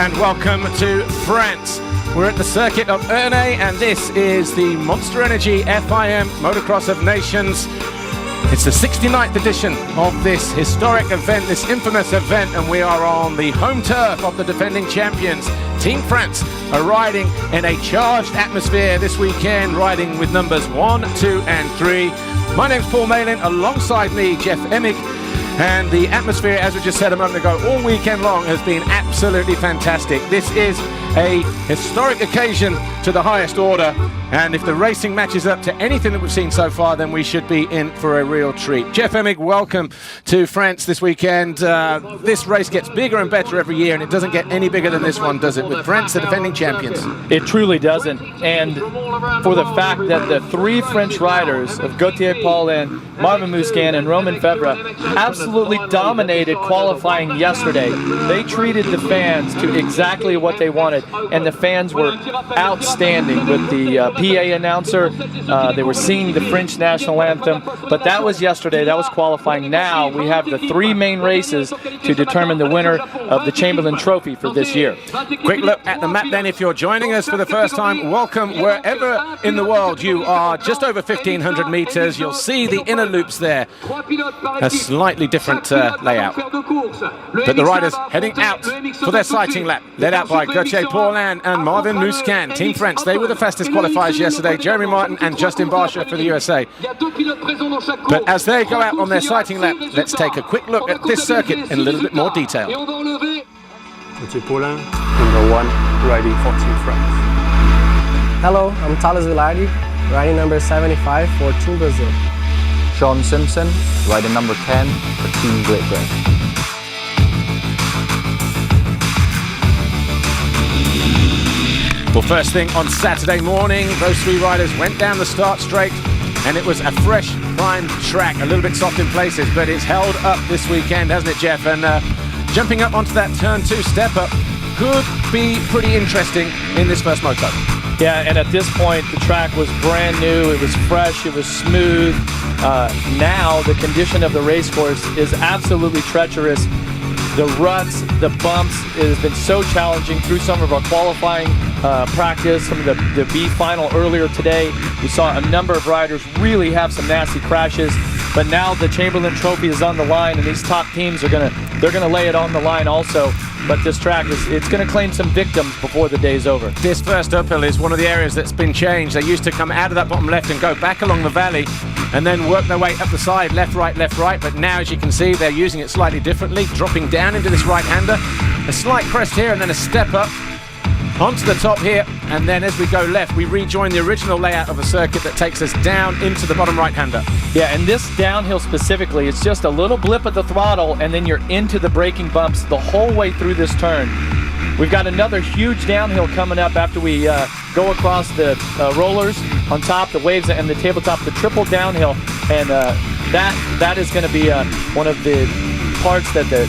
and welcome to France. We're at the circuit of Ernay, and this is the Monster Energy FIM Motocross of Nations. It's the 69th edition of this historic event, this infamous event, and we are on the home turf of the defending champions. Team France are riding in a charged atmosphere this weekend, riding with numbers 1, 2 and 3. My name's Paul Malin, alongside me Jeff Emig, and the atmosphere, as we just said a moment ago, all weekend long has been absolutely fantastic. This is a historic occasion to the highest order, and if the racing matches up to anything that we've seen so far, then we should be in for a real treat. Jeff Emig, welcome to France this weekend. This race gets bigger and better every year, and it doesn't get any bigger than this one, does it? With France, the defending champions. It truly doesn't, and for the fact that the three French riders of Gauthier Paulin, Marvin Musquin, and Romain Febvre absolutely dominated qualifying yesterday. They treated the fans to exactly what they wanted, and the fans were outstanding with the PA announcer. They were singing the French national anthem, but that was yesterday. That was qualifying. Now we have the three main races to determine the winner of the Chamberlain Trophy for this year. Quick look at the map then. If you're joining us for the first time, welcome wherever in the world you are. Just over 1,500 meters. You'll see the inner loops there. A slightly different layout. But the riders heading out for their sighting lap, led out by Gauthier Paulin and Marvin Musquin. Team France, they were the fastest qualifiers yesterday. Jeremy Martin and Justin Barcia for the USA. But as they go out on their sighting lap, let's take a quick look at this circuit in a little bit more detail. Gauthier Paulin, number 1, riding for Team France. Hello, I'm Thales Villardi, riding number 75 for Team Brazil. Sean Simpson, riding number 10 for Team Great Britain. Well, first thing on Saturday morning, those three riders went down the start straight, and it was a fresh, primed track, a little bit soft in places, but it's held up this weekend, hasn't it, Jeff? And jumping up onto that turn 2 step up could be pretty interesting in this first moto. Yeah, and at this point, the track was brand new, it was fresh, it was smooth. Now, the condition of the race course is absolutely treacherous. The ruts, the bumps, it has been so challenging through some of our qualifying practice, some of the B final earlier today. We saw a number of riders really have some nasty crashes, but now the Chamberlain Trophy is on the line, and these top teams are they're gonna lay it on the line also. But this track it's going to claim some victims before the day's over. This first uphill is one of the areas that's been changed. They used to come out of that bottom left and go back along the valley and then work their way up the side, left, right, but now, as you can see, they're using it slightly differently, dropping down into this right-hander. A slight crest here and then a step up onto the top here, and then as we go left, we rejoin the original layout of a circuit that takes us down into the bottom right-hander. Yeah, and this downhill specifically, it's just a little blip of the throttle, and then you're into the braking bumps the whole way through this turn. We've got another huge downhill coming up after we go across the rollers on top, the waves, and the tabletop, the triple downhill, and that is going to be one of the parts of the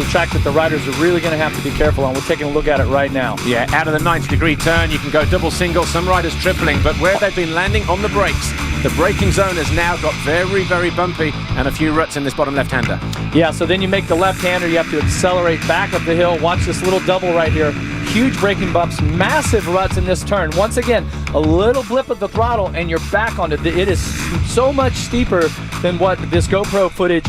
track that the riders are really going to have to be careful on. We're taking a look at it right now. Yeah, out of the 90-degree turn, you can go double, single, some riders tripling, but where they've been landing on the brakes, the braking zone has now got very, very bumpy and a few ruts in this bottom left-hander. Yeah, so then you make the left-hander, you have to accelerate back up the hill. Watch this little double right here. Huge braking bumps, massive ruts in this turn. Once again, a little blip of the throttle and you're back on it. It is so much steeper than what this GoPro footage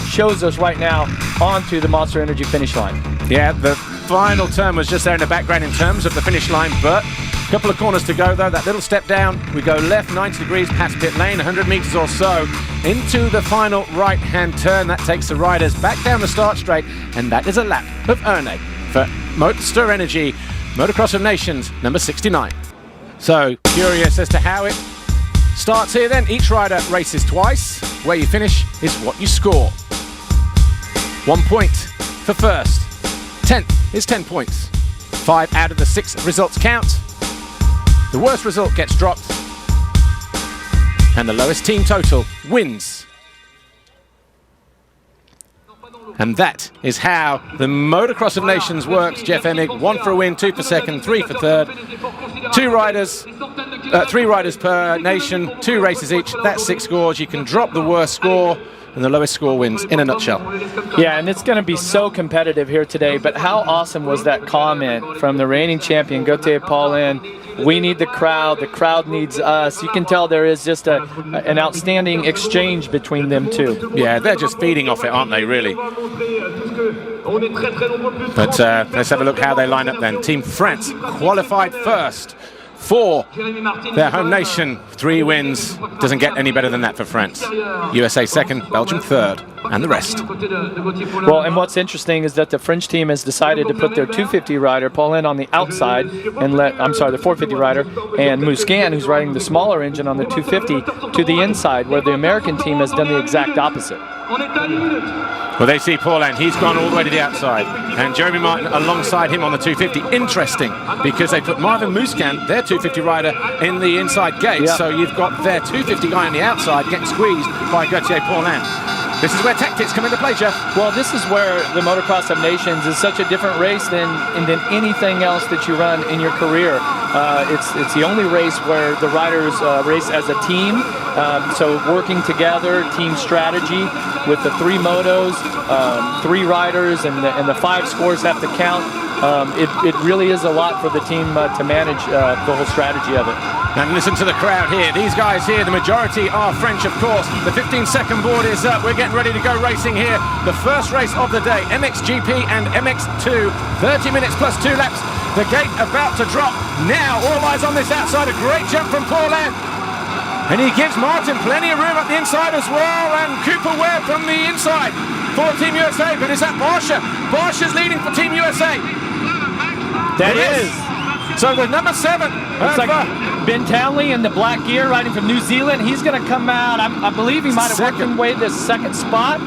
shows us right now onto the Monster Energy finish line. Yeah, the final turn was just there in the background in terms of the finish line, but a couple of corners to go though. That little step down, we go left 90 degrees past pit lane, 100 meters or so, into the final right-hand turn. That takes the riders back down the start straight, and that is a lap of Ernay for Monster Energy Motocross of Nations number 69. So curious as to how it starts here then. Each rider races twice. Where you finish is what you score. 1 point for first. 10th is 10 points. 5 out of the 6 results count. The worst result gets dropped, and the lowest team total wins. And that is how the Motocross of Nations works. Jeff Emig, 1 for a win, 2 for second, 3 for third. 2 riders three riders per nation, 2 races each. That's 6 scores. You can drop the worst score, and the lowest score wins, in a nutshell. Yeah, and it's going to be so competitive here today, but how awesome was that comment from the reigning champion, Gauthier Paulin? We need the crowd needs us. You can tell there is just an outstanding exchange between them two. Yeah, they're just feeding off it, aren't they, really? But let's have a look how they line up then. Team France qualified first for their home nation. 3 wins. Doesn't get any better than that for France. USA second, Belgium third, and the rest. Well, and what's interesting is that the French team has decided to put their 250 rider, Paulin, on the outside and the 450 rider, and Musquin, who's riding the smaller engine on the 250, to the inside, where the American team has done the exact opposite. Well, they see Paulin, he's gone all the way to the outside, and Jeremy Martin alongside him on the 250. Interesting, because they put Marvin Musquin, their 250 rider, in the inside gate, yep. So you've got their 250 guy on the outside getting squeezed by Gauthier Paulin. This is where tactics come into play, Jeff. Well, this is where the Motocross of Nations is such a different race than anything else that you run in your career. It's the only race where the riders race as a team. So working together, team strategy with the 3 motos, 3 riders, and the 5 scores have to count. It really is a lot for the team to manage the whole strategy of it. And listen to the crowd here. These guys here, the majority are French, of course. The 15-second board is up. We're getting ready to go racing here. The first race of the day, MXGP and MX2. 30 minutes plus 2 laps. The gate about to drop. Now, all eyes on this outside. A great jump from Paulin. And he gives Martin plenty of room up the inside as well. And Cooper Ware from the inside for Team USA. But is that Barsha? Barsha's leading for Team USA. That is. So the number 7. Looks like Ben Townley in the black gear riding from New Zealand. He's going to come out. I believe he might have worked his way to the 2nd spot.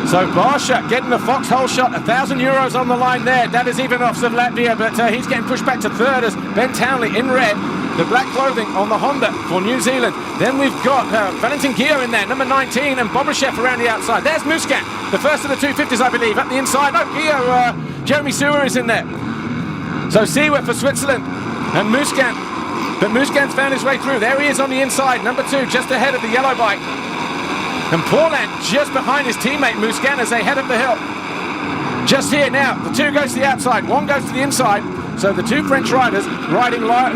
So Barsha getting the foxhole shot, €1,000 on the line there. That is Ivanovs of Latvia, but he's getting pushed back to 3rd as Ben Townley in red. The black clothing on the Honda for New Zealand. Then we've got Valentin Guillot in there, number 19, and Bobryshev around the outside. There's Musquin, the first of the 250s, I believe, up the inside. No, Guillot, Jeremy Sewer is in there. So Sewer for Switzerland, and Musquin. But Musquin's found his way through. There he is on the inside, number 2, just ahead of the yellow bike. And Paulin just behind his teammate Musquin as they head up the hill. Just here now, the 2 goes to the outside, 1 goes to the inside. So the 2 French riders riding line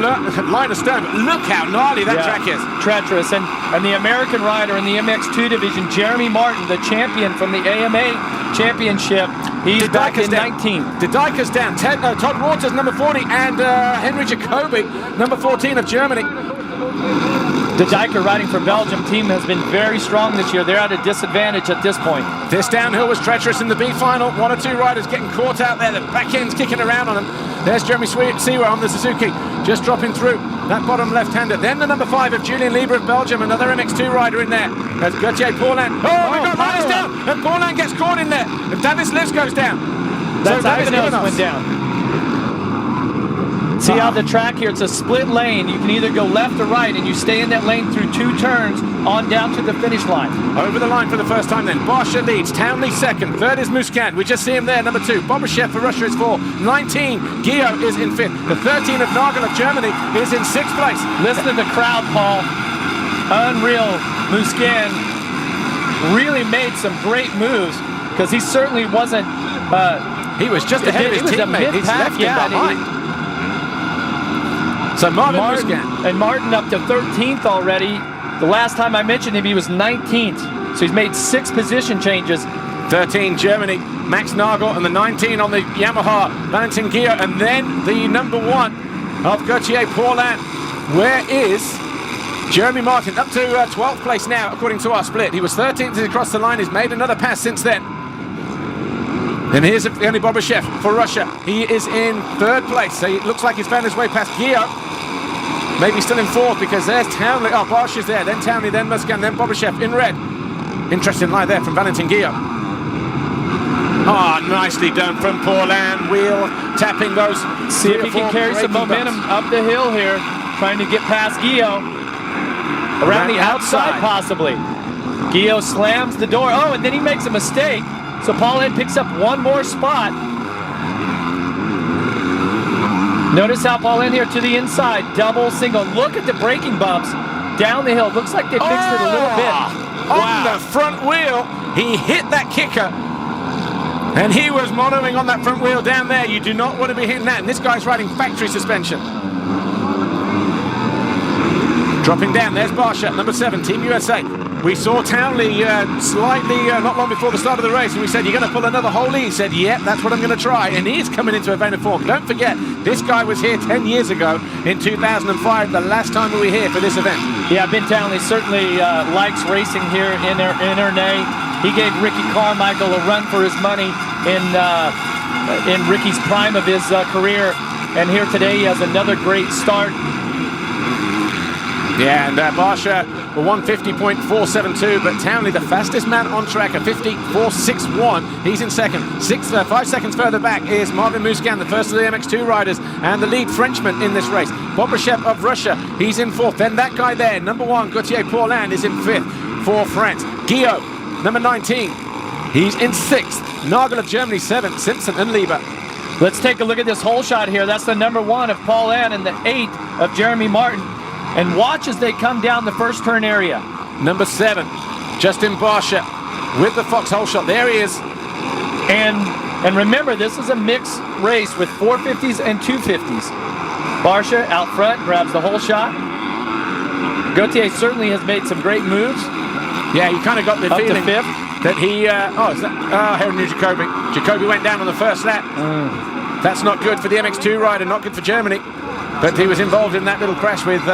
astern. But look how gnarly that track is. Treacherous. And the American rider in the MX2 division, Jeremy Martin, the champion from the AMA championship, he's back in 19th. De Dijker's down. Todd Waters, number 40, and Henry Jacobi, number 14 of Germany. De Dijker riding for Belgium team has been very strong this year. They're at a disadvantage at this point. This downhill was treacherous in the B final. 1 or 2 riders getting caught out there. The back end's kicking around on them. There's Jeremy Sewer on the Suzuki, just dropping through that bottom left-hander. Then the number 5 of Julien Lieber of Belgium, another MX2 rider in there. That's Gauthier Paulin. Oh, we've got riders down, and Paulin gets caught in there. And Davis Lives goes down. That's Ivanovs went down. See how the track here, it's a split lane. You can either go left or right, and you stay in that lane through 2 turns on down to the finish line. Over the line for the first time then. Barsha leads, Townley second, 3rd is Musquin. We just see him there, number 2. Bobryshev for Russia is 4. 19, Guillot is in 5th. The 13 of Nagel of Germany is in 6th place. Listen to the crowd, Paul. Unreal. Musquin really made some great moves, because he certainly wasn't... he was just ahead of his teammate. He's left him behind. So Martin and Martin up to 13th already. The last time I mentioned him, he was 19th. So he's made 6 position changes. 13 Germany, Max Nagel, and the 19 on the Yamaha, Valentin Guillot, and then the number 1 of Gauthier Paulin. Where is Jeremy Martin? Up to 12th place now, according to our split. He was 13th as he crossed the line. He's made another pass since then. And here's Evgeny Bobryshev for Russia. He is in 3rd place, so it looks like he's found his way past Guillot. Maybe still in 4th, because there's Townley. Oh, Bosch is there, then Townley, then Musquin, then Bobryshev in red. Interesting line there from Valentin Guillot. Oh, nicely done from Paulin. Wheel tapping those. See if he can carry some momentum up the hill here, trying to get past Guillot. Around the outside, possibly. Guillot slams the door. Oh, and then he makes a mistake. So Paulin picks up 1 more spot. Notice how Paulin here to the inside, double, single. Look at the braking bumps down the hill. Looks like they fixed it a little bit. On the front wheel, he hit that kicker. And he was monoing on that front wheel down there. You do not want to be hitting that. And this guy's riding factory suspension. Dropping down, there's Barsha, number 7, Team USA. We saw Townley slightly not long before the start of the race, and we said, you're going to pull another hole-y? He said, yep, that's what I'm going to try. And he's coming into a vein of form. Don't forget, this guy was here 10 years ago in 2005, the last time we were here for this event. Yeah, Ben Townley certainly likes racing here in Ernay. He gave Ricky Carmichael a run for his money in Ricky's prime of his career. And here today, he has another great start. Yeah, and Barsha, a 150.472, but Townley, the fastest man on track, a 50.461. He's in second. 5 seconds further back is Marvin Musquin, the first of the MX2 riders, and the lead Frenchman in this race. Bobryshev of Russia, he's in 4th. Then that guy there, number 1, Gauthier Paulin, is in 5th for France. Guillaume, number 19, he's in 6th. Nagel of Germany, 7th. Simpson and Lieber. Let's take a look at this hole shot here. That's the number 1 of Paulin and the 8th of Jeremy Martin. And watch as they come down the first turn area. Number 7, Justin Barsha with the foxhole shot. There he is. And remember, this is a mixed race with 450s and 250s. Barsha out front grabs the hole shot. Gauthier certainly has made some great moves. Yeah, you kind of got the up feeling to 5th. that he, Heron knew Jacoby. Jacoby went down on the first lap. That's not good for the MX2 rider, not good for Germany. But he was involved in that little crash with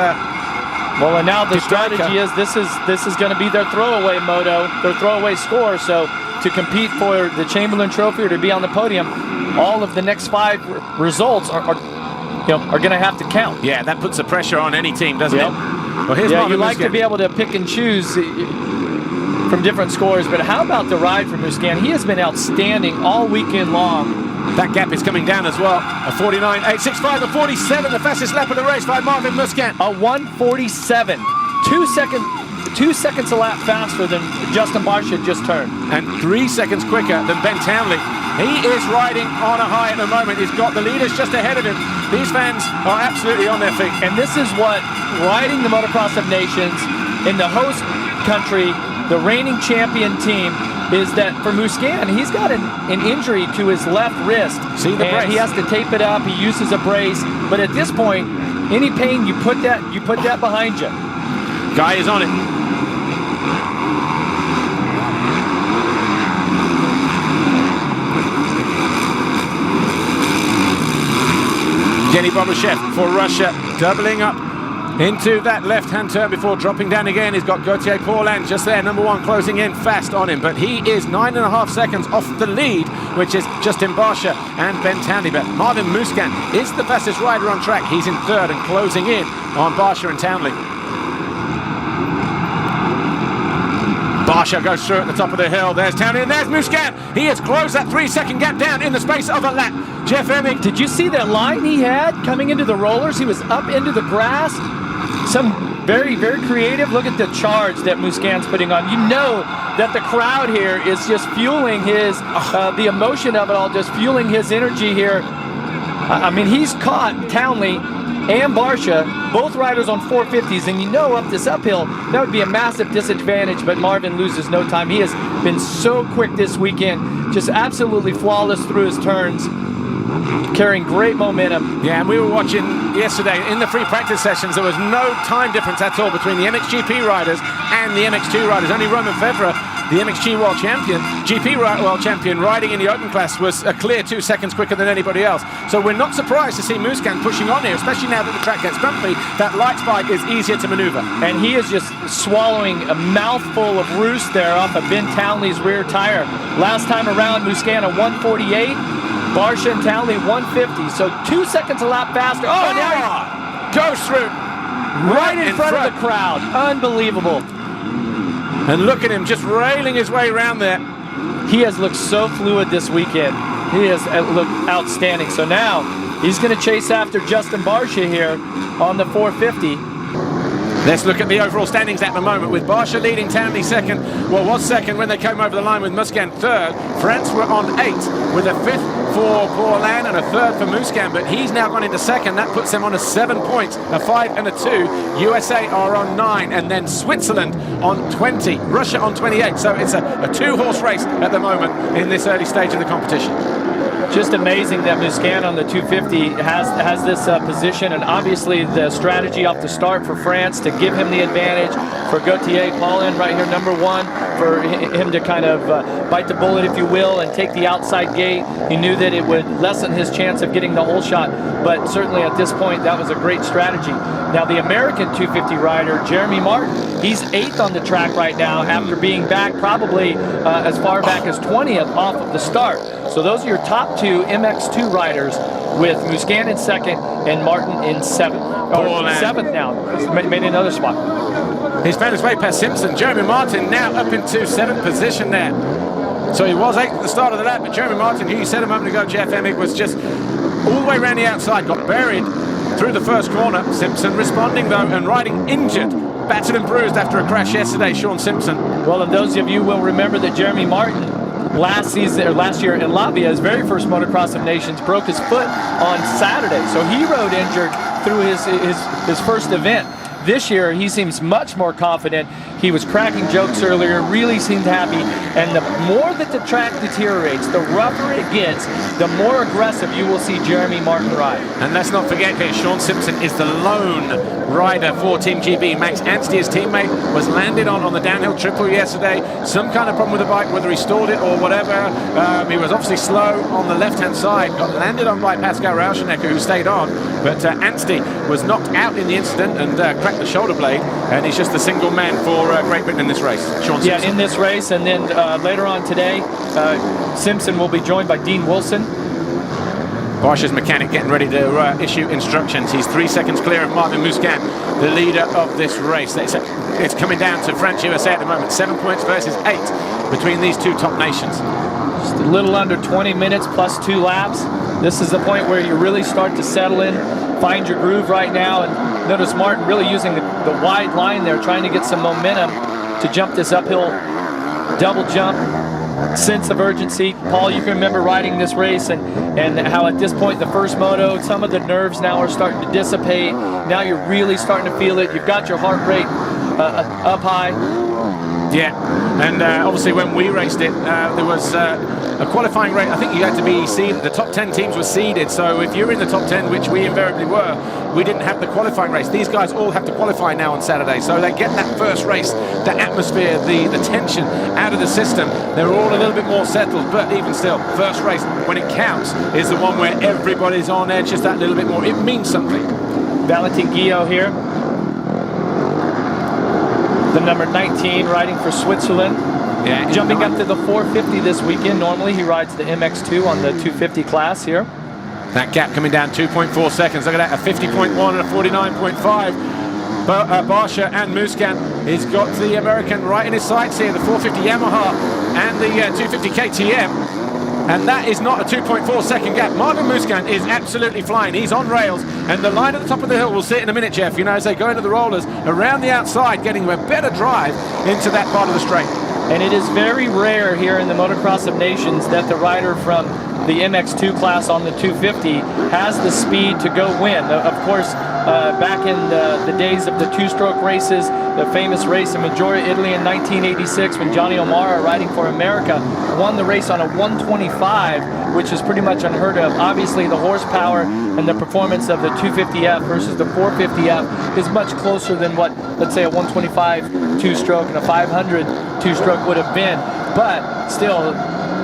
well, and now the strategy is this is going to be their throwaway moto, their throwaway score. So to compete for the Chamberlain Trophy or to be on the podium, all of the next 5 results are going to have to count. Yeah, that puts the pressure on any team, doesn't it? Well, here's you like to be able to pick and choose from different scores, but how about the ride from Musquin? He has been outstanding all weekend long. That gap is coming down as well. A 49.865, a 47, the fastest lap of the race by Marvin Musquin. A 147, 2 seconds a lap faster than Justin Barsha just turned. And 3 seconds quicker than Ben Townley. He is riding on a high at the moment. He's got the leaders just ahead of him. These fans are absolutely on their feet. And this is what riding the Motocross of Nations in the host country, the reigning champion team, is that for Musquin, he's got an injury to his left wrist. See the brace. He has to tape it up. He uses a brace. But at this point, any pain, you put that behind you. Guy is on it. Jenny Bobryshev for Russia, doubling up into that left-hand turn before dropping down again. He's got Gauthier Paulin just there, number 1, closing in fast on him. But he is 9.5 seconds off the lead, which is Justin Barsha and Ben Townley. But Marvin Musquin is the fastest rider on track. He's in 3rd and closing in on Barsha and Townley. Barsha goes through at the top of the hill. There's Townley and there's Musquin. He has closed that 3-second gap down in the space of a lap. Jeff Emig. Did you see that line he had coming into the rollers? He was up into the grass. Some very, very creative. Look at the charge that Musquin's putting on. You know that the crowd here is just fueling his, the emotion of it all, just fueling his energy here. I mean, he's caught Townley and Barsha, both riders on 450s, and you know up this uphill, that would be a massive disadvantage, but Marvin loses no time. He has been so quick this weekend, just absolutely flawless through his turns, carrying great momentum. Yeah, and we were watching yesterday in the free practice sessions. There was no time difference at all between the MXGP riders and the MX2 riders. Only Roman Febvre, the MXG World Champion, GP World Champion, riding in the open class, was a clear 2 seconds quicker than anybody else. So we're not surprised to see Musquin pushing on here, especially now that the track gets bumpy. That light spike is easier to maneuver. And he is just swallowing a mouthful of roost there off of Ben Townley's rear tire. Last time around, Musquin a 148, Barsha and Townley 150. So 2 seconds a lap faster. Oh, now he goes through right in front of the crowd. Unbelievable. And look at him just railing his way around there. He has looked so fluid this weekend. He has looked outstanding. So now he's going to chase after Justin Barsha here on the 450. Let's look at the overall standings at the moment, with Barsha leading, Townley second. Well, was second when they came over the line, with Muscan third. France were on 8, with a 5th for Paulin and a 3rd for Muscan, but he's now gone into second. That puts them on a 7 points, a 5 and a 2. USA are on 9, and then Switzerland on 20, Russia on 28. So it's a 2-horse race at the moment in this early stage of the competition. Just amazing that Muscan on the 250 has this position, and obviously the strategy off the start for France to give him the advantage, for Gauthier, Paulin right here, number 1, for him to kind of bite the bullet, if you will, and take the outside gate. He knew that it would lessen his chance of getting the hole shot, but certainly at this point that was a great strategy. Now the American 250 rider, Jeremy Martin, he's 8th on the track right now after being back probably as far back as 20th off of the start. So those are your top 2 MX2 riders, with Muscan in 2nd and Martin in 7th. Or 7th now. He's made another spot. He's found his way past Simpson. Jeremy Martin now up into 7th position there. So he was 8th at the start of the lap, but Jeremy Martin, who you said a moment ago, Jeff Emig, was just all the way around the outside, got buried through the first corner. Simpson responding though, and riding injured, battered and bruised after a crash yesterday, Sean Simpson. Well, and those of you will remember that Jeremy Martin last year in Latvia, his very first Motocross of Nations, broke his foot on Saturday. So he rode injured through his first event. This year, he seems much more confident. He was cracking jokes earlier, really seemed happy. And the more that the track deteriorates, the rougher it gets, the more aggressive you will see Jeremy Martin ride. And let's not forget here, Sean Simpson is the lone rider for Team GB. Max Anstey, his teammate, was landed on the downhill triple yesterday. Some kind of problem with the bike, whether he stalled it or whatever. He was obviously slow on the left-hand side, got landed on by Pascal Rauschenecker, who stayed on. But Anstey was knocked out in the incident and cracked the shoulder blade, and he's just the single man for Great Britain in this race. Sean Simpson. Yeah, in this race, and then later on today, Simpson will be joined by Dean Wilson. Barsha's mechanic getting ready to issue instructions. He's 3 seconds clear of Martin Muscan, the leader of this race. It's coming down to France USA at the moment. 7 points versus 8 between these two top nations. Just a little under 20 minutes plus 2 laps. This is the point where you really start to settle in, find your groove right now, and notice Martin really using the wide line there, trying to get some momentum to jump this uphill double jump. Sense of urgency. Paul, you can remember riding this race and how at this point in the first moto, some of the nerves now are starting to dissipate. Now you're really starting to feel it. You've got your heart rate up high. Yeah, and obviously when we raced it, there was a qualifying rate. I think you had to be seeded. The top 10 teams were seeded, so if you're in the top 10, which we invariably were, we didn't have the qualifying race. These guys all have to qualify now on Saturday, so they get that first race, the atmosphere, the tension out of the system. They're all a little bit more settled, but even still, first race, when it counts, is the one where everybody's on edge just that little bit more. It means something. Valentin Guillot here, the number 19, riding for Switzerland. Yeah, jumping up to the 450 this weekend. Normally he rides the MX2 on the 250 class here. That gap coming down 2.4 seconds. Look at that, a 50.1 and a 49.5. Barsha and Muscan, he's got the American right in his sights here, the 450 Yamaha and the 250 KTM. And that is not a 2.4 second gap. Martin Muscan is absolutely flying. He's on rails, and the line at the top of the hill, we'll see it in a minute, Jeff, you know, as they go into the rollers, around the outside, getting a better drive into that part of the straight. And it is very rare here in the Motocross of Nations that the rider from the MX2 class on the 250 has the speed to go win. Of course, back in the days of the two-stroke races, the famous race in Maggiore, Italy in 1986, when Johnny O'Mara, riding for America, won the race on a 125, which is pretty much unheard of. Obviously, the horsepower and the performance of the 250F versus the 450F is much closer than what, let's say, a 125 two-stroke and a 500 two-stroke would have been. But still,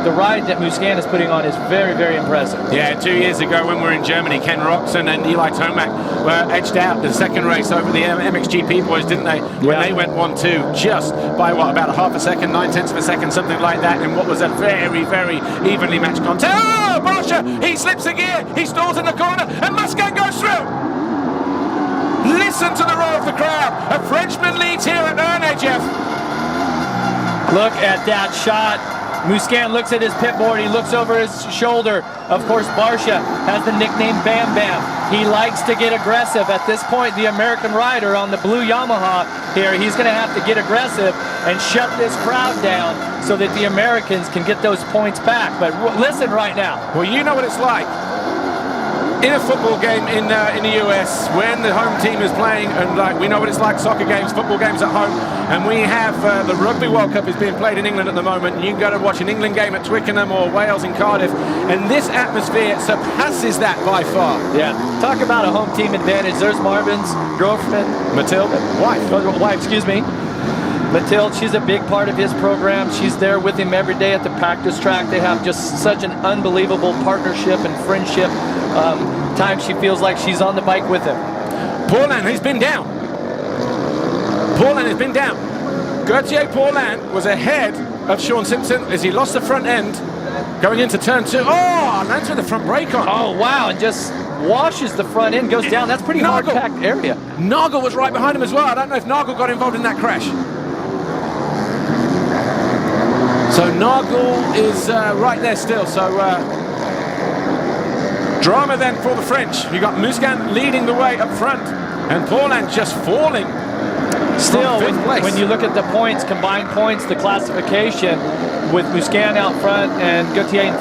the ride that Muscan is putting on is very, very impressive. Yeah, 2 years ago when we were in Germany, Ken Roxon and Eli Tomac were edged out the second race over the MXGP boys, didn't they? When they went 1-2 just by, what, about a half a second, 9/10 of a second, something like that, in what was a very, very evenly matched contest. Oh, Barsha, he slips a gear, he stalls in the corner, and Muscan goes through. Listen to the roar of the crowd. A Frenchman leads here at Ernée, Jeff. Look at that shot. Muscan looks at his pit board. He looks over his shoulder. Of course, Barsha has the nickname Bam Bam. He likes to get aggressive. At this point, the American rider on the blue Yamaha here, he's going to have to get aggressive and shut this crowd down so that the Americans can get those points back. But listen right now. Well, you know what it's like in a football game in the US when the home team is playing, and like we know what it's like, soccer games, football games at home, and we have the Rugby World Cup is being played in England at the moment, and you can go to watch an England game at Twickenham or Wales in Cardiff, and this atmosphere surpasses that by far. Yeah, talk about a home team advantage. There's Marvin's girlfriend, Matilda, wife, excuse me. Matilda, she's a big part of his program. She's there with him every day at the practice track. They have just such an unbelievable partnership and friendship. Times she feels like she's on the bike with him. Paulin, he's been down. Paulin has been down. Gauthier Paulin was ahead of Sean Simpson as he lost the front end going into turn 2. Oh, lands with the front brake on. Oh, wow, and just washes the front end, goes down. That's pretty hard-packed area. Nagel was right behind him as well. I don't know if Nagel got involved in that crash. So Nagel is right there still. So drama then for the French. You got Muscan leading the way up front, and Paulin just falling. Still, when you look at the points, combined points, the classification with Muscan out front and Gauthier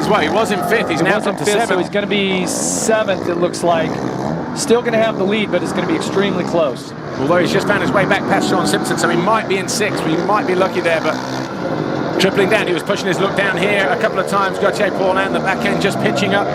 well, he was in 5th. He's now up to 7th. So he's going to be 7th, it looks like. Still going to have the lead, but it's going to be extremely close. Although he's just found his way back past Sean Simpson, so he might be in 6th. He might be lucky there, but tripling down. He was pushing his look down here a couple of times. Gauthier Paulin, the back end just pitching up.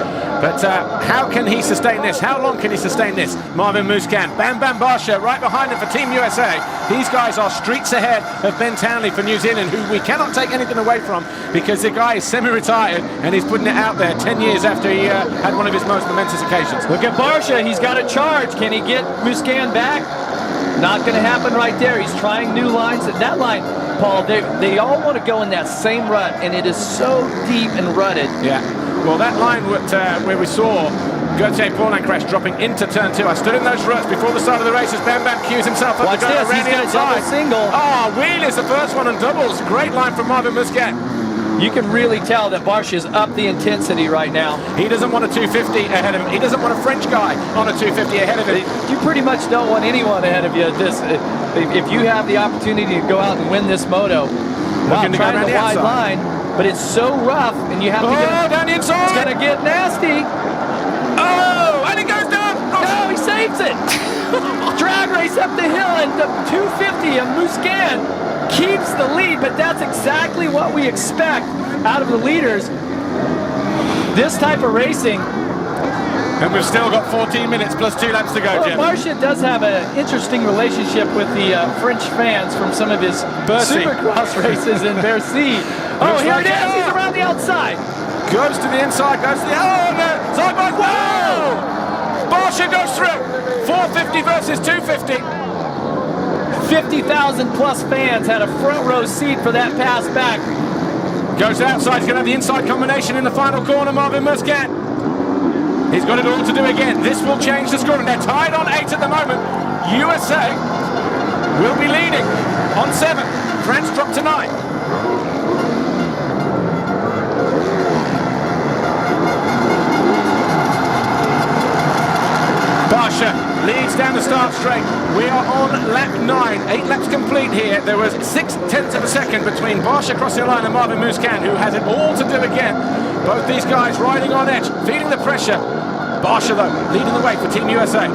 But how can he sustain this? How long can he sustain this? Marvin Muscan, Bam Bam Barsha right behind him for Team USA. These guys are streets ahead of Ben Townley for New Zealand, who we cannot take anything away from because the guy is semi-retired and he's putting it out there 10 years after he had one of his most momentous occasions. Look at Barsha. He's got a charge. Can he get Muscan back? Not going to happen right there. He's trying new lines. That line, Paul, they all want to go in that same rut, and it is so deep and rutted. Yeah. Well, that line where we saw Gauthier Paulin crash dropping into turn 2. I stood in those ruts before the start of the race as Bam Bam cues himself up. Watch to go this. He's going to double single. Oh, wheel is the first one and doubles. Great line from Marvin Muscat. You can really tell that Barsha is up the intensity right now. He doesn't want a 250 ahead of him. He doesn't want a French guy on a 250 ahead of him. You pretty much don't want anyone ahead of you. If you have the opportunity to go out and win this moto, trying the wide line, but it's so rough, and you have to get down the inside. It's going to get nasty. Oh, and it goes down. Oh. No, he saves it. Drag race up the hill, and the 250 of Muscan keeps the lead, but that's exactly what we expect out of the leaders. This type of racing. And we've still got 14 minutes plus 2 laps to go, Jim. Barsha does have an interesting relationship with the French fans from some of his Supercross races in Bercy. Oh, here it is. He's around the outside. Goes to the inside, goes to the... Oh, no. Side by... Whoa! Barsha goes through. 450 versus 250. 50,000 plus fans had a front row seat for that pass back. Goes outside, he's going to have the inside combination in the final corner, Marvin Muscat. He's got it all to do again. This will change the score, and they're tied on 8 at the moment. USA will be leading on 7. France dropped to 9. Barsha leads down the start straight. We are on lap 9. 8 laps complete here. There was 0.6 of a second between Barsha crossing the line and Marvin Muscan, who has it all to do again. Both these guys riding on edge, feeling the pressure. Barsha, though, leading the way for Team USA.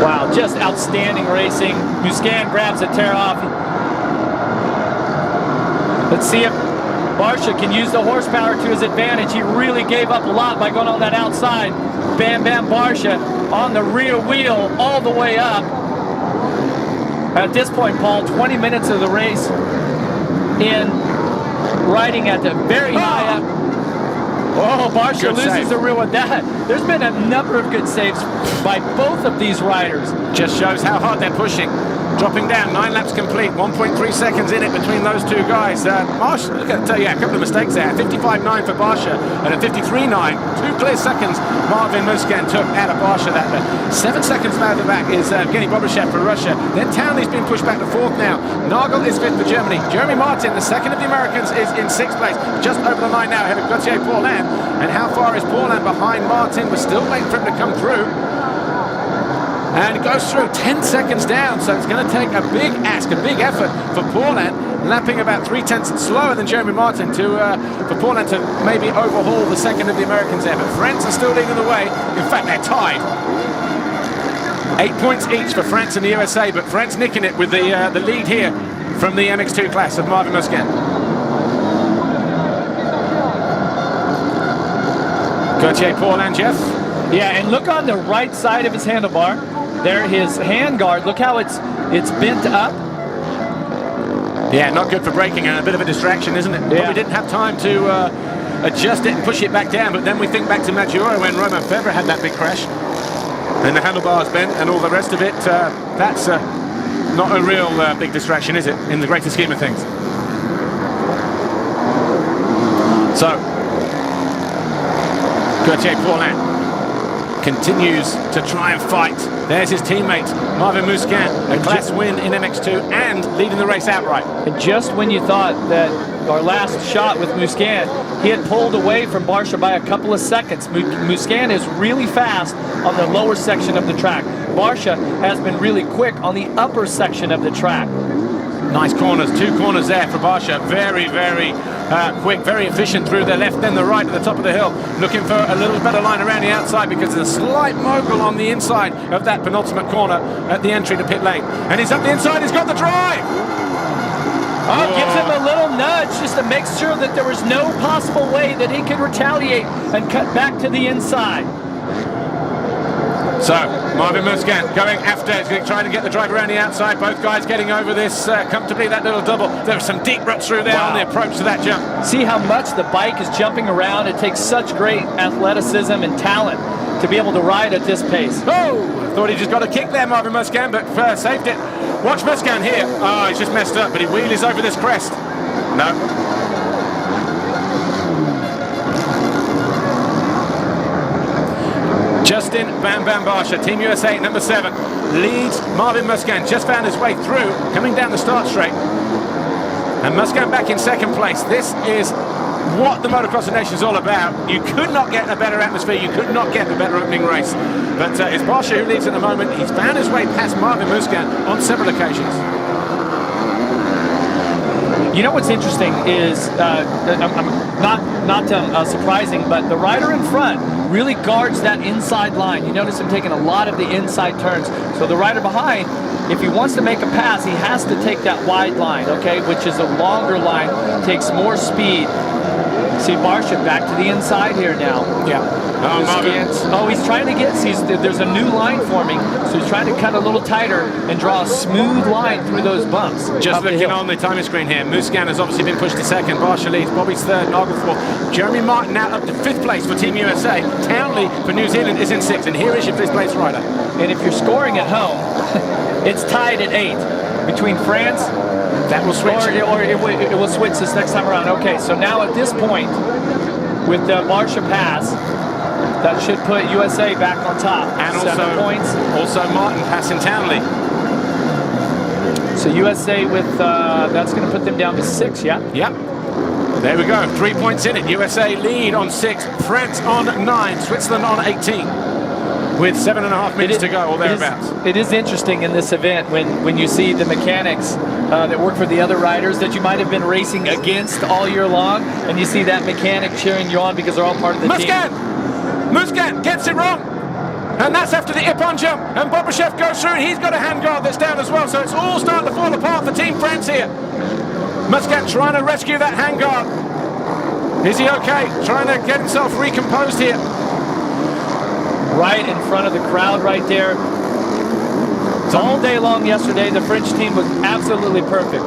Wow, just outstanding racing. Muscan grabs a tear off. Let's see if Barsha can use the horsepower to his advantage. He really gave up a lot by going on that outside. Bam Bam Barsha on the rear wheel all the way up. At this point, Paul, 20 minutes of the race in, riding at the very high up. Oh, Barsha loses the rear with that. There's been a number of good saves by both of these riders. Just shows how hard they're pushing. dropping down, 9 laps complete, 1.3 seconds in it between those two guys. Marsh, look at, a couple of mistakes there. 55.9 for Barsha and a 53.9. 2 clear seconds Marvin Musquin took out of Barsha. That 7 seconds out of the back is Evgeny Bobashev for Russia. Then Townley's been pushed back to 4th now. Nagel is 5th for Germany. Jeremy Martin, the second of the Americans, is in 6th place. Just over the line now ahead of Gauthier Paulin. And how far is Paulin behind Martin? We're still waiting for him to come through. And it goes through 10 seconds down, so it's going to take a big ask, a big effort for Paulin, lapping about 3/10 slower than Jeremy Martin for Paulin to maybe overhaul the second of the Americans there. But France are still leading the way. In fact, they're tied. 8 points each for France and the USA, but France nicking it with the lead here from the MX2 class of Marvin Musquin. Gauthier Paulin, Jeff. Yeah, and look on the right side of his handlebar. There, his handguard. Look how it's bent up. Yeah, not good for braking and a bit of a distraction, isn't it? Yeah. But we didn't have time to adjust it and push it back down. But then we think back to Maggiore when Romain Febvre had that big crash. And the handlebars bent and all the rest of it. That's not a real big distraction, is it, in the greater scheme of things? So, Gauthier Paulin continues to try and fight. There's his teammate, Marvin Musquin, a class win in MX2 and leading the race outright. And just when you thought that our last shot with Musquin, he had pulled away from Barsha by a couple of seconds. Musquin is really fast on the lower section of the track. Barsha has been really quick on the upper section of the track. Nice corners, 2 corners there for Barsha. Very, very quick, very efficient through the left, then the right at the top of the hill. Looking for a little better line around the outside because there's a slight mogul on the inside of that penultimate corner at the entry to pit lane. And he's up the inside, he's got the drive! Oh, gives him a little nudge just to make sure that there was no possible way that he could retaliate and cut back to the inside. So, Marvin Musquin going after, trying to get the drive around the outside. Both guys getting over this comfortably, that little double. There were some deep ruts through there on the approach to that jump. See how much the bike is jumping around. It takes such great athleticism and talent to be able to ride at this pace. Oh, thought he just got a kick there, Marvin Musquin, but saved it. Watch Musquin here. Oh, he's just messed up, but he wheelies over this crest. No. Justin Bam Bam Barsha, Team USA, number 7, leads Marvin Musquin. Just found his way through, coming down the start straight. And Musquin back in 2nd place. This is what the Motocross of Nations is all about. You could not get a better atmosphere. You could not get a better opening race. But it's Barsha who leads at the moment. He's found his way past Marvin Musquin on several occasions. You know what's interesting is, not surprising, but the rider in front really guards that inside line. You notice him taking a lot of the inside turns. So the rider behind, if he wants to make a pass, he has to take that wide line, okay, which is a longer line, takes more speed. See Barsha back to the inside here now. Yeah. Oh, he's trying to get, there's a new line forming, so he's trying to cut a little tighter and draw a smooth line through those bumps. Just looking on the timing screen here, Musquin has obviously been pushed to 2nd, Barsha leads, Bobby's 3rd, Nagel 4th. Jeremy Martin now up to 5th place for Team USA. Townley for New Zealand is in 6th, and here is your 5th place rider. And if you're scoring at home, it's tied at 8 between France. That will switch. Or it will switch this next time around. Okay, so now at this point, with the Barsha pass, that should put USA back on top. And 7 points. Also Martin passing Townley. So USA with, that's going to put them down to 6, yeah? Yep. There we go. 3 points in it. USA lead on 6. France on 9. Switzerland on 18. With 7.5 minutes to go, or thereabouts. It is interesting in this event when you see the mechanics that work for the other riders that you might have been racing against all year long, and you see that mechanic cheering you on because they're all part of the team. Musquin gets it wrong. And that's after the Ippon jump. And Bobashev goes through, and he's got a handguard that's down as well. So it's all starting to fall apart for Team France here. Musquin trying to rescue that handguard. Is he okay? Trying to get himself recomposed here. Right in front of the crowd right there. All day long yesterday, the French team was absolutely perfect.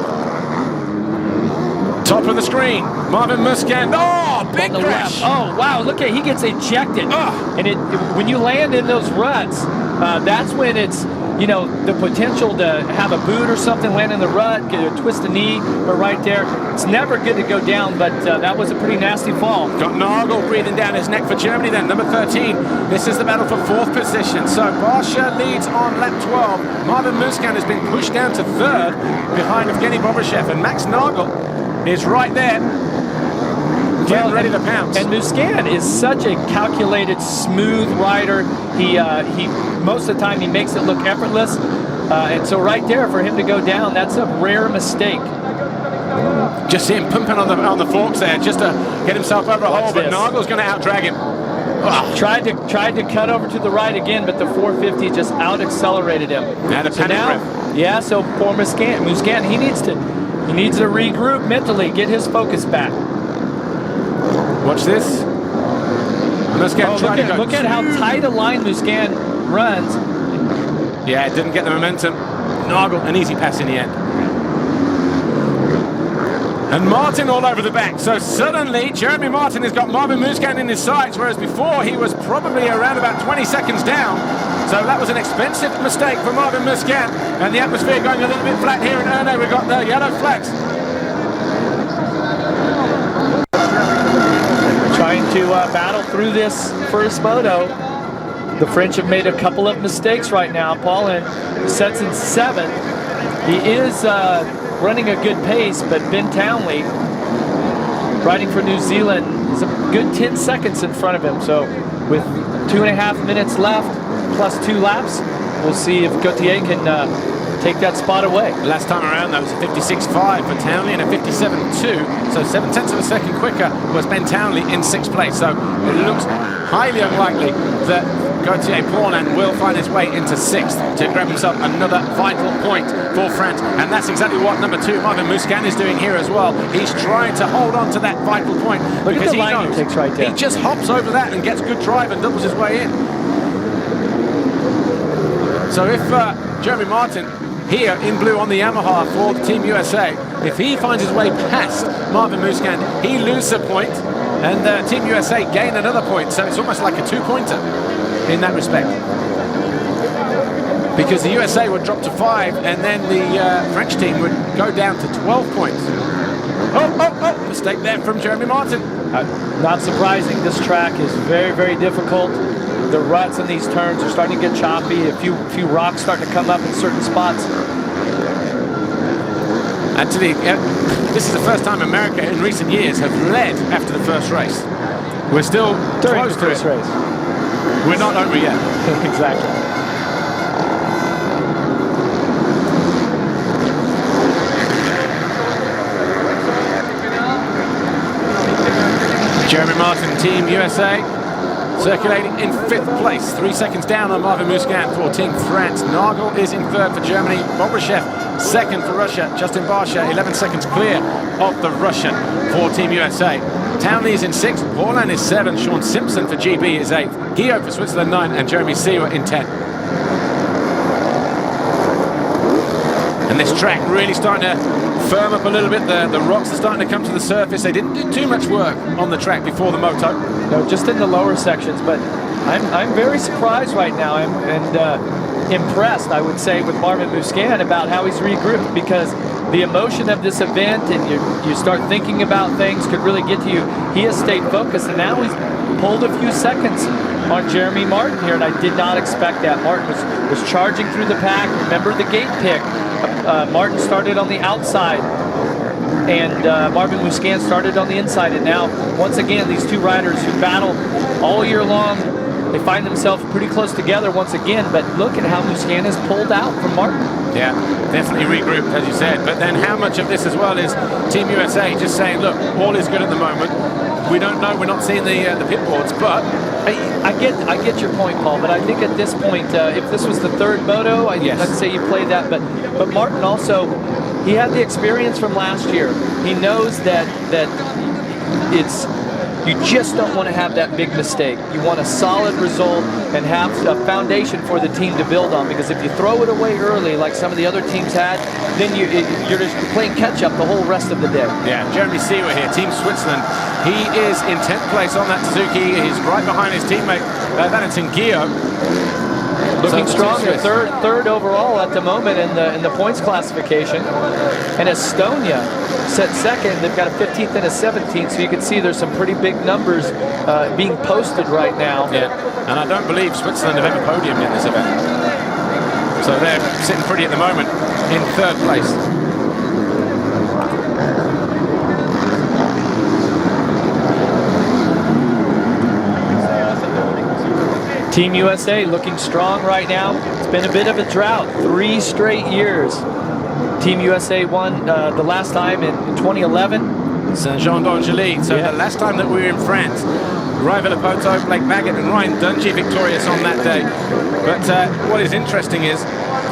Top of the screen, Marvin Musquin. Oh, big crash. Oh, wow, look at, he gets ejected. And when you land in those ruts, that's when it's, you know, the potential to have a boot or something land in the rut, get a twist a knee or right there. It's never good to go down, but that was a pretty nasty fall. Got Nagel breathing down his neck for Germany then, number 13. This is the battle for 4th position. So Barsha leads on lap 12. Marvin Musquin has been pushed down to 3rd behind Evgeny Bobryshev, and Max Nagel is right there, getting ready to pounce. And Musquin is such a calculated, smooth rider. He most of the time he makes it look effortless, and so right there for him to go down, that's a rare mistake. Just see him pumping on the forks there, just to get himself over a hole. But Nagel's going to outdrag him. Oh. Tried to cut over to the right again, but the 450 just out accelerated him. So now, yeah. So poor Musquin, he needs to regroup mentally, get his focus back. Watch this. Musquin look at how tight a line Musquin runs. Yeah, it didn't get the momentum. Nagel, an easy pass in the end. And Martin all over the back. So suddenly, Jeremy Martin has got Marvin Musquin in his sights, whereas before he was probably around about 20 seconds down. So that was an expensive mistake for Marvin Musquin. And the atmosphere going a little bit flat here in Ernée. We've got the yellow flags. Trying to battle through this first moto. The French have made a couple of mistakes right now. Paul sets in 7th. He is running a good pace, but Ben Townley, riding for New Zealand, is a good 10 seconds in front of him. So with 2.5 minutes left, plus 2 laps, we'll see if Gauthier can take that spot away. Last time around, that was a 56.5 for Townley and a 57.2. So 7/10 of a second quicker was Ben Townley in 6th place. So it looks highly unlikely that Gauthier Paulin will find his way into 6th to grab himself another vital point for France. And that's exactly what number 2, Marvin Musquin, is doing here as well. He's trying to hold on to that vital point because he knows he takes right there. He just hops over that and gets good drive and doubles his way in. So if Jeremy Martin here in blue on the Yamaha for Team USA, if he finds his way past Marvin Musquin, he loses a point and Team USA gain another point. So it's almost like a 2-pointer in that respect, because the USA would drop to 5 and then the French team would go down to 12 points. Oh, mistake there from Jeremy Martin. Not surprising. This track is very, very difficult. The ruts in these turns are starting to get choppy. A few rocks starting to come up in certain spots. Actually, this is the first time America in recent years have led after the first race. We're still close to this race. We're not over yet. Exactly. Jeremy Martin, Team USA, circulating in 5th place, 3 seconds down on Marvin Musquin for Team France. Nagel is in 3rd for Germany. Bobryshev 2nd for Russia. Justin Barsha 11 seconds clear of the Russian for Team USA. Townley is in 6th, Paulin is 7th, Sean Simpson for GB is 8th, Guillaume for Switzerland 9th, and Jeremy Seewer in 10th. And this track really starting to firm up a little bit. The rocks are starting to come to the surface. They didn't do too much work on the track before the moto. No, just in the lower sections, but I'm very surprised right now and impressed, I would say, with Marvin Musquin about how he's regrouped, because the emotion of this event and you start thinking about things could really get to you. He has stayed focused, and now he's pulled a few seconds on Jeremy Martin here, and I did not expect that. Martin was charging through the pack. Remember the gate pick. Martin started on the outside, and Marvin Musquin started on the inside, and now, once again, these two riders who battle all year long, they find themselves pretty close together once again, but look at how Musquin has pulled out from Martin. Yeah, definitely regrouped, as you said. But then how much of this as well is Team USA just saying, look, all is good at the moment. We don't know, we're not seeing the pit boards, but... I get your point, Paul, but I think at this point, if this was the 3rd moto, I'd say you play that, but Martin also, he had the experience from last year. He knows that you just don't want to have that big mistake. You want a solid result and have a foundation for the team to build on, because if you throw it away early like some of the other teams had, then you're just playing catch up the whole rest of the day. Yeah, Jeremy Seewer here, Team Switzerland. He is in 10th place on that Suzuki. He's right behind his teammate Valentin Guillaume. Looking So, strong. Swiss. Third overall at the moment in the points classification. And Estonia set second. They've got a 15th and a 17th. So you can see there's some pretty big numbers being posted right now. Yeah, and I don't believe Switzerland have ever podiumed in this event. So they're sitting pretty at the moment in third place. Team USA looking strong right now. It's been a bit of a drought, 3 straight years. Team USA won the last time in 2011. Saint-Jean-d'Angely. So the last time that we were in France, Ryan Villapoto, Blake Baggett and Ryan Dungey victorious on that day. But what is interesting is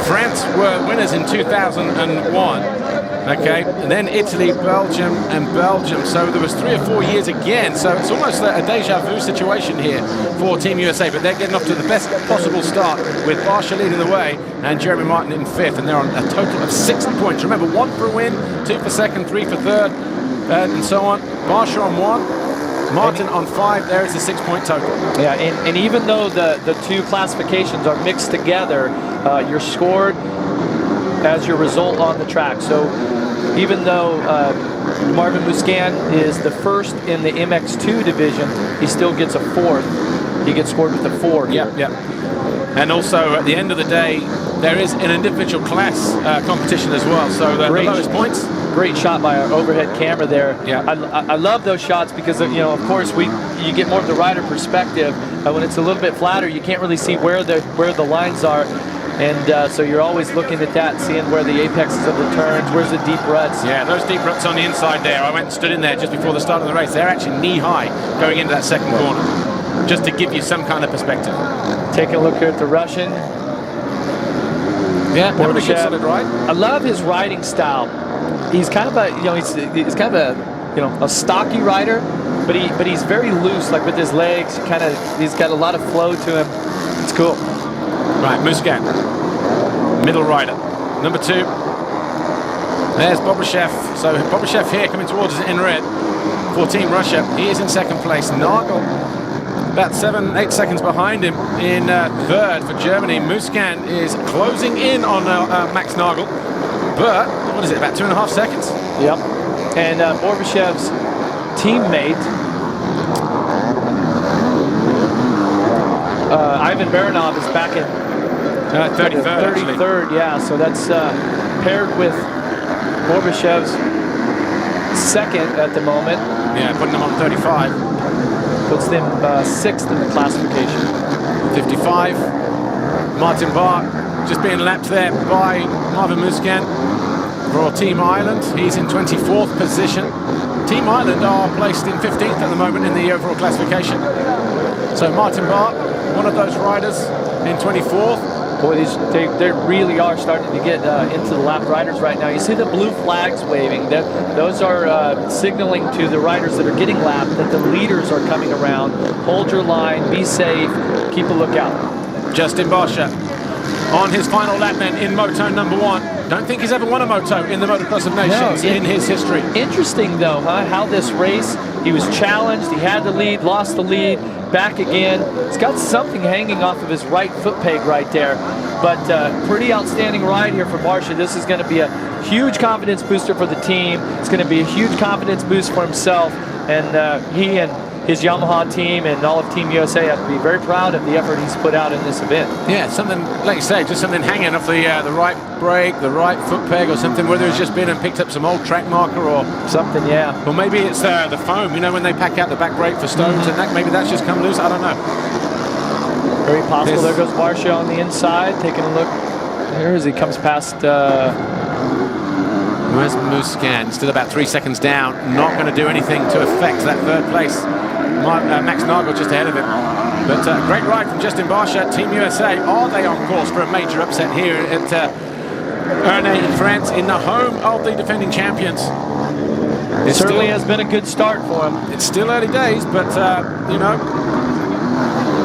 France were winners in 2001. Okay, and then Italy, Belgium, and Belgium. So there was 3 or 4 years again. So it's almost a deja vu situation here for Team USA. But they're getting off to the best possible start with Barsha leading the way and Jeremy Martin in 5th. And they're on a total of 6 points. Remember, 1 for a win, 2 for second, 3 for third, and so on. Barsha on 1, Martin on 5. There is a 6-point total. Yeah, and even though the 2 classifications are mixed together, you're scored as your result on the track. So even though Marvin Muscan is the first in the MX2 division, he still gets a 4th. He gets scored with a 4. Yeah. And also at the end of the day, there is an individual class competition as well. So the lowest points. Great shot by our overhead camera there. Yeah. I love those shots because of, of course you get more of the rider perspective. When it's a little bit flatter, you can't really see where the lines are. And so you're always looking at that, seeing where the apexes of the turns, where's the deep ruts. Yeah, those deep ruts on the inside there. I went and stood in there just before the start of the race. They're actually knee-high going into that second corner, just to give you some kind of perspective. Taking a look here at the Russian. Yeah, pretty good solid ride. I love his riding style. He's kind of a, he's kind of a, a stocky rider, but he's very loose, like with his legs. He's got a lot of flow to him. It's cool. Right, Muscan, middle rider, number 2. There's Bobryshev. So Bobryshev here coming towards us in red for Team Russia. He is in second place. Nagel about 7-8 seconds behind him in third for Germany. Muscan is closing in on Max Nagel, but what is it, about 2.5 seconds? Yep. And Borbyshev's teammate, Ivan Baranov, is back in 33rd. 33rd, yeah. So that's paired with Borbyshev's second at the moment. Yeah, putting them on 35. Puts them 6th in the classification. 55. Martin Barr just being lapped there by Marvin Muscan for Team Ireland. He's in 24th position. Team Ireland are placed in 15th at the moment in the overall classification. So Martin Barr, one of those riders in 24th. Boy, they really are starting to get into the lap riders right now. You see the blue flags waving. Those are signaling to the riders that are getting lapped that the leaders are coming around. Hold your line, be safe, keep a lookout. Justin Barsha on his final lap then in moto number 1. Don't think he's ever won a moto in the Motocross of Nations in his history. Interesting though, how this race, he was challenged, he had the lead, lost the lead, back again. He's got something hanging off of his right foot peg right there. But pretty outstanding ride here for Barsha. This is going to be a huge confidence booster for the team. It's going to be a huge confidence boost for himself. And he and his Yamaha team and all of Team USA have to be very proud of the effort he's put out in this event. Yeah, something, like you say, just something hanging off the right brake, the right foot peg or something, whether it's just been and picked up some old track marker or something, yeah. Or maybe it's the foam, when they pack out the back brake for stones and that, maybe that's just come loose, I don't know. Very possible. There goes Barsha on the inside, taking a look here as he comes past. Where's Muscan? Still about 3 seconds down. Not going to do anything to affect that third place. Max Nagel just ahead of him. But great ride from Justin Barsha. Team USA, are they on course for a major upset here at Ernée in France, in the home of the defending champions? It certainly has been a good start for him. It's still early days, but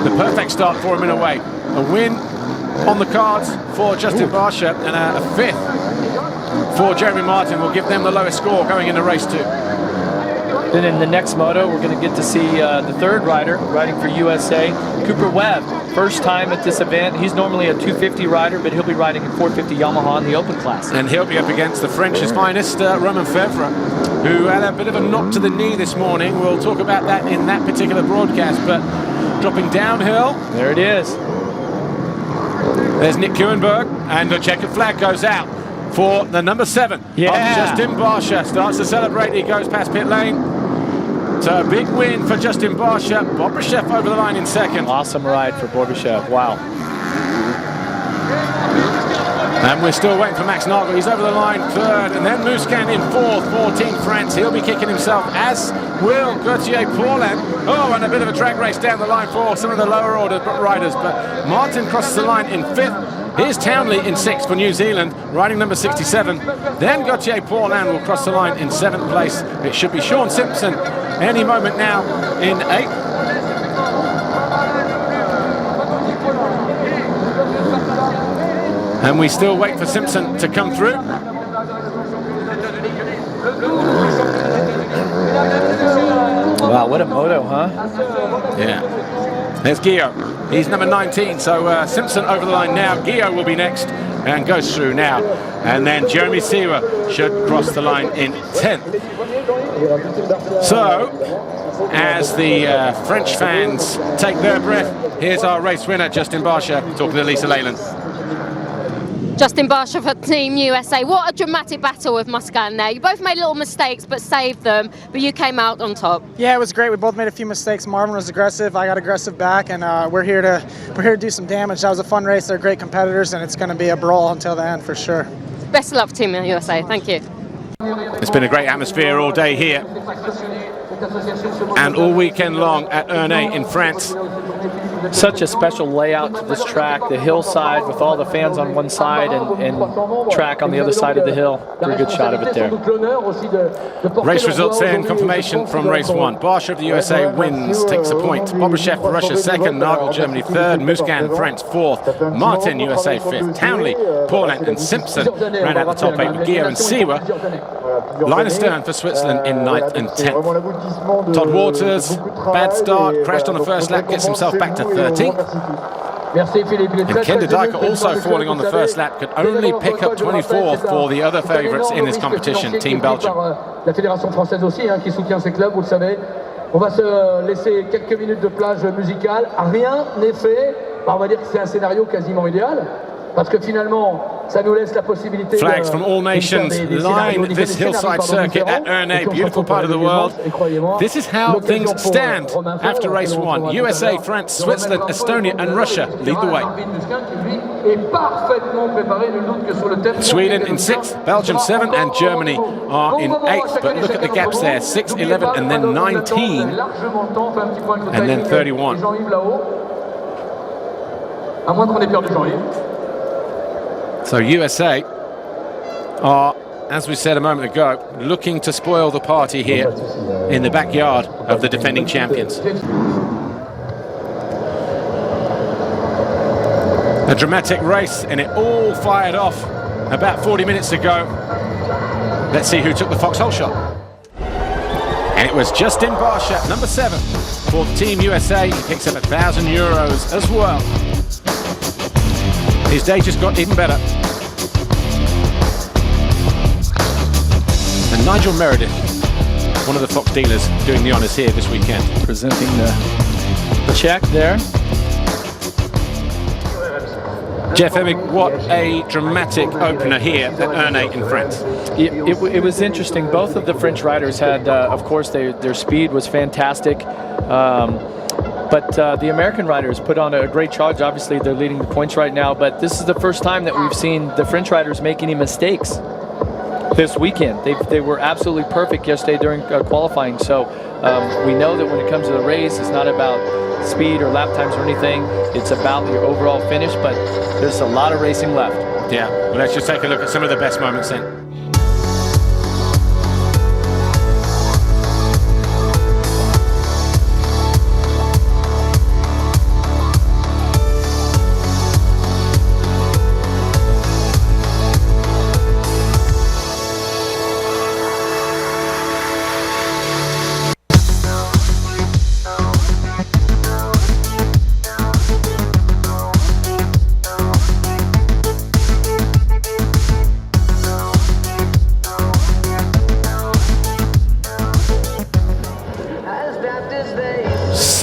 the perfect start for him in a way. A win on the cards for Justin Barsha, and a 5th for Jeremy Martin will give them the lowest score going into race 2. Then in the next moto, we're going to get to see the third rider riding for USA, Cooper Webb. First time at this event. He's normally a 250 rider, but he'll be riding a 450 Yamaha in the open class. And he'll be up against the French's finest, Romain Fevre, who had a bit of a knock to the knee this morning. We'll talk about that in that particular broadcast, but dropping downhill. There it is. There's Nick Kuenberg, and the checkered flag goes out for the number 7. Yeah. Justin Barsha starts to celebrate. He goes past pit lane. So a big win for Justin Barsha. Bobryshev over the line in second. Awesome ride for Bobryshev. Wow. And we're still waiting for Max Nagel. He's over the line third, and then Muscan in fourth for Team France. He'll be kicking himself, as will Gauthier Paulin. Oh, and a bit of a drag race down the line for some of the lower order riders. But Martin crosses the line in fifth. Here's Townley in sixth for New Zealand, riding number 67. Then Gauthier Paulin will cross the line in seventh place. It should be Sean Simpson any moment now in eighth. And we still wait for Simpson to come through. Wow, what a moto, huh? Yeah. There's Guillaume. He's number 19, so Simpson over the line now. Guillaume will be next and goes through now. And then Jeremy Seewer should cross the line in 10th. So, as the French fans take their breath, here's our race winner, Justin Barsha, talking to Lisa Leyland. Justin Barsha for Team USA. What a dramatic battle with Muscan there. You both made little mistakes but saved them, but you came out on top. Yeah, it was great. We both made a few mistakes. Marvin was aggressive, I got aggressive back, and we're here to do some damage. That was a fun race. They're great competitors, and it's going to be a brawl until the end for sure. Best of luck for Team USA. Thank you. It's been a great atmosphere all day here and all weekend long at Ernée in France. Such a special layout to this track, the hillside with all the fans on one side and track on the other side of the hill. Very good shot of it there. Race results in, confirmation from race 1. Barsha of the USA wins, takes a point. Bobryshev for Russia second, Nagel Germany third, Muscan France fourth, Martin USA fifth, Townley, Paulin and Simpson ran out the top 8 with Guillaume and Seewer. Line astern for Switzerland in 9th and 10th. Todd Waters, bad start, crashed on the first lap, gets himself back to 13th. And Kender Dijker also falling on the first lap, could only pick up 24th for the other favourites in this competition, Team Belgium. La Fédération française aussi, qui soutient ces clubs, vous le savez. On va se laisser quelques minutes de plage musicale. Rien n'est fait. On va dire que c'est un scénario quasiment idéal. Parce que finalement, ça nous laisse la possibilité. Flags from all nations line this hillside circuit at Ernée, beautiful part of the world. This is how things stand after race 1. USA, France, Switzerland, Estonia and Russia lead the way. Sweden in 6th, Belgium 7th and Germany are in 8th. But look at the gaps there, 6, 11 and then 19 and then 31. So USA are, as we said a moment ago, looking to spoil the party here in the backyard of the defending champions. A dramatic race, and it all fired off about 40 minutes ago. Let's see who took the foxhole shot. And it was Justin Barsha, number 7 for Team USA. He picks up €1,000 as well. His day just got even better. And Nigel Meredith, one of the Fox dealers, doing the honours here this weekend. Presenting the check there. Jeff Emig, what a dramatic opener here at Ernée in France. It was interesting. Both of the French riders had, of course, their speed was fantastic. But the American riders put on a great charge. Obviously, they're leading the points right now, but this is the first time that we've seen the French riders make any mistakes this weekend. They were absolutely perfect yesterday during qualifying. So we know that when it comes to the race, it's not about speed or lap times or anything. It's about your overall finish, but there's a lot of racing left. Yeah, well, let's just take a look at some of the best moments then.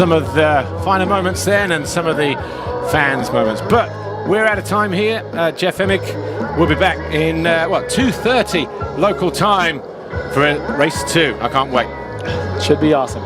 some of the finer moments then and some of the fans' moments. But we're out of time here. Jeff Emig will be back in 2:30 local time for race 2. I can't wait. Should be awesome.